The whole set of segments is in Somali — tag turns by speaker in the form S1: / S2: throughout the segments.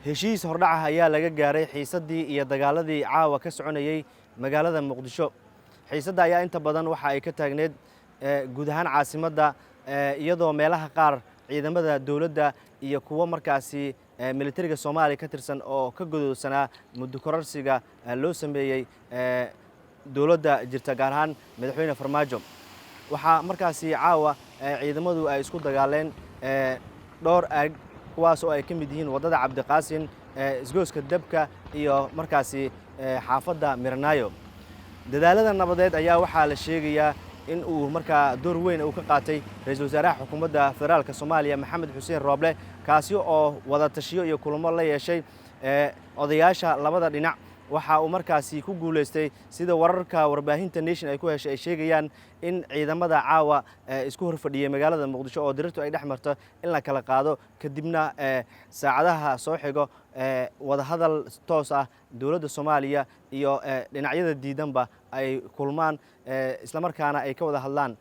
S1: heshiis hordhaca ayaa laga gaaray xiisaddii iyo dagaaladii caawa ka soconayey magaalada muqdisho. xiisadda ayaa inta badan waxa ay ka taagneed guud ahaan caasimadda, iyadoo meelaha qaar ciidamada dowladda iyo kuwo markaasi militariga Soomaaliya ka tirsan oo ka godoodsanaa muddo kororsiga loo sameeyey dowladda jirta, gaar ahaan madaxweyne Farmaajo. waxaa markaasi caawa ciidamadu ay isku dagaaleen dhowr aag, kuwaas oo ay ka mid yihiin waddada Cabdiqaasin, isgooska Dabka iyo markaasi xaafadda Miranaayo. dadaalada nabadeed ayaa waxaa la sheegayaa in uu markaa door weyn uu ka qaatay ra'iisul wasaaraha xukuumadda federaalka Soomaaliya Maxamed Xuseen Rooble, kaasi oo wada tashiyo iyo kulamo la yeeshay odayaasha labada dhinac. waxa uu markaasi ku guuleystay sida wararka warbaahinta Nation ay ku heshay ay sheegayaan in ciidamada caawa isku horfadhiyay magaalada Muqdisho oo dirirtu ay dhexmarto in la kala qaado, kadibna saacadaha soo xigo wada hadal toos ah dowladda Soomaaliya iyo dhinacyada diidanba ay kulmaan, isla markaana ay ka wada hadlaan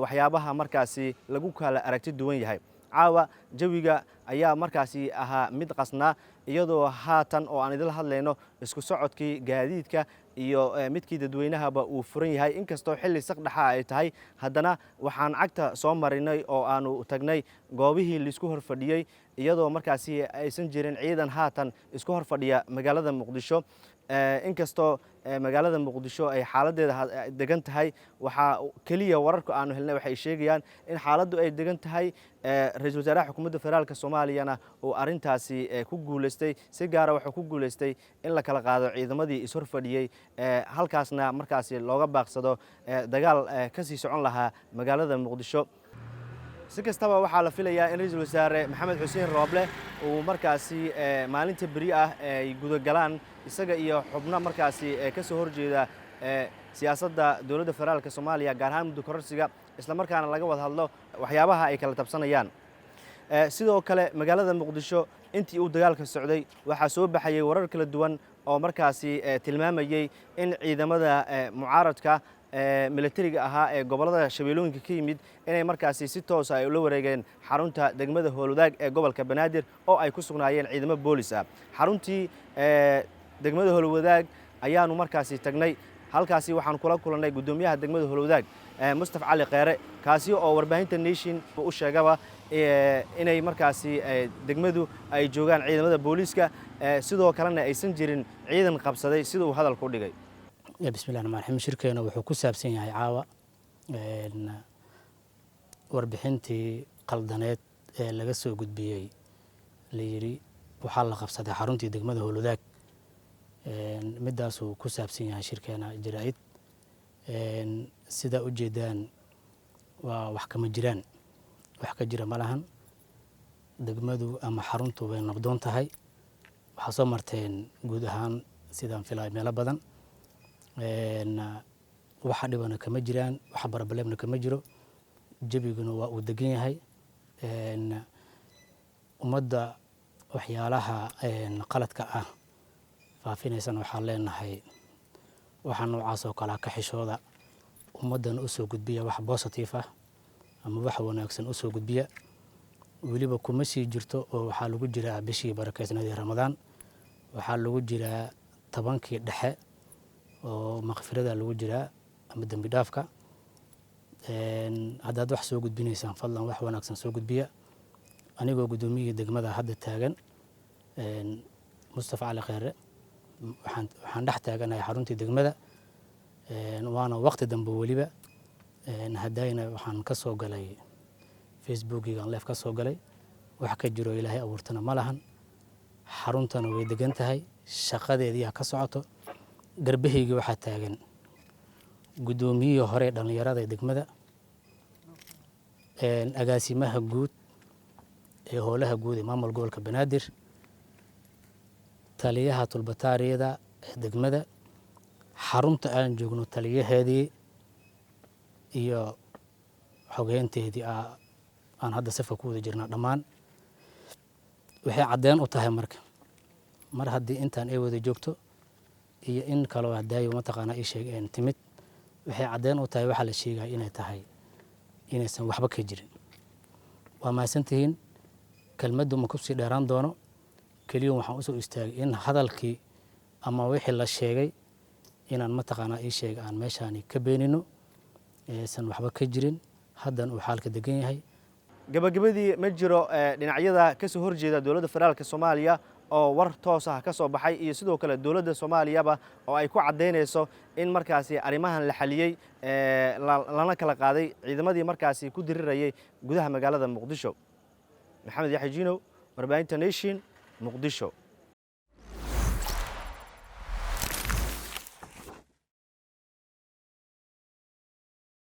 S1: waxyaabaha markaasi lagu kala aragti duwan yahay. caawa jawiga ayaa markaasi ahaa mid qasnaa, iyadoo haatan oo aan idil hadlayno isku socodkii gaadiidka iyo midkii dadweynahaba uu furan yahay. inkastoo xilli saqdhaxa ay tahay, haddana waxaan cagta soo marinay oo aanu tagnay goobihii laisku horfadhiyey, iyadoo markaasi aysan jirin ciidan haatan isku horfadhiya magaalada Muqdisho. inkastoo magaalada Muqdisho ay xaaladdeeda degan tahay, waxaa keliya wararka aanu helnay waxay sheegayaan in xaaladdu ay degan tahay. ra'iisul wasaaraha xukuumadda federaalka Soomaaliyana uu arrintaasi ku guuleystay, si gaara wuxuu ku guuleystay in la kala qaado ciidamadii ishorfadhiyey, halkaasna markaasi looga baaqsado dagaal ka sii socon lahaa magaalada Muqdisho. si kastaba waxaa la filayaa in ra'iisul wasaare Maxamed Xuseen Rooble uu markaasi maalinta beri ah ay gudagalaan isaga iyo xubno markaasi ka soo horjeeda siyaasadda dowladda federaalka Soomaaliya, gaar ahaan muddo kororsiga, isla markaana laga wada hadlo waxyaabaha ay kala tabsanayaan. sidoo kale magaalada Muqdisho intii uu dagaalka socday waxaa soo baxayay warar kala duwan oo markaasi tilmaamayay in ciidamada mucaaradka militariga ahaa ee gobolada Shabeellooyinka ka yimid inay markaasi si toos ah ula wareegeen xarunta degmada Howlwadaag ee gobolka Banaadir oo ay ku sugnaayeen ciidamo boolis ah. xaruntii degmada Howlwadaag ayaanu markaasi tagnay. halkaasi waxaan kula kulannay gudoomiyaha degmada Howlwadaag Mustafa Cali Qeere, kaasi oo warbaahinta Nation u sheegaba inay markaasi degmadu ay joogaan ciidamada booliska, sidoo kalena aysan jirin ciidan qabsaday sida uu hadalku dhigay.
S2: bismillaahir rahmaanir rahiim. shirkeena wuxuu ku saabsan yahay caawa warbixintii qaldaneed ee laga soo gudbiyey la yiri waxaa la qabsaday xaruntii degmada Howlwadaag. midaasuu ku saabsan yahay shirkeena jaraa'id. sida u jeedaan waa wax kama jiraan, wax ka jira ma lahan. degmadu ama xaruntu way nabdoon tahay. waxaa soo marteen guud ahaan sidaan filay meelo badan. waxa dhibana kama jiraan, waxa barbalebna kama jiro. jabiguna waa uu degan yahay. ummadda waxyaalaha qaladka ah faafinaysan waxaan leenahay waxa noocaas oo kale ka xishooda, ummaddan u soo gudbiya wax positive ah ama wax wanaagsan u soo gudbiya. weliba kuma sii jirto oo waxaa lagu jiraa bishii barakeysnayd Ramadaan, waxaa lagu jiraa 10kii dhexe oo maqfirada lagu jiraa ama dambi dhaafka. haddaad wax soo gudbinaysaan fadlan wax wanaagsan soo gudbiya. anigoo gudoomiyihii degmada hadda taagan Mustafa Cali Qeere, waxaan dhex taaganahay xaruntii degmada, waana waqti dambe weliba. haddayna waxaan ka soo galay facebookigaan leef ka soo galay. wax ka jiro ilaahay abuurtana ma lahan. xaruntana way degan tahay, shaqadeedii ka socoto. garbahaygii waxaa taagan gudoomiyihii hore dhalinyarada ee degmada, agaasimaha guud ee howlaha guud ee maamul gobolka Banaadir, taliyaha tulbataariyada ee degmada, xarunta aan joogno taliyaheedii iyo xogeynteedii aan hadda safka ku wada jirnaa dhammaan. waxay caddeyn u tahay mar haddii intaan ay wada joogto iyo in kaloo hadaayo mataqaanaa ii sheegeen timid, waxay caddeyn u tahay waxa la sheegay inay tahay inaysan waxba ka jirin. waa mahadsantihiin. kelmaddu ma ku sii dheeraan doono. keliya waxaan usoo istaagay in hadalkii ama wixii la sheegay inaan mataqaanaa ii sheeg aan meeshaani ka beenino aysan waxba ka jirin haddan uu xaalka degan yahay
S1: gabagabadii ma jiro dhinacyada ka soo horjeeda dowladda federaalka Soomaaliya oo war toos ah ka soo baxay iyo sidoo kale dowladda Soomaaliyaba oo ay ku cadeynayso in markaasi arrimahan la xaliyay lana kala qaaday ciidamadii markaasi ku dirirayay gudaha magaalada Muqdisho. Maxamed Yaxya Jiino, warbaahinta Nation, Muqdisho.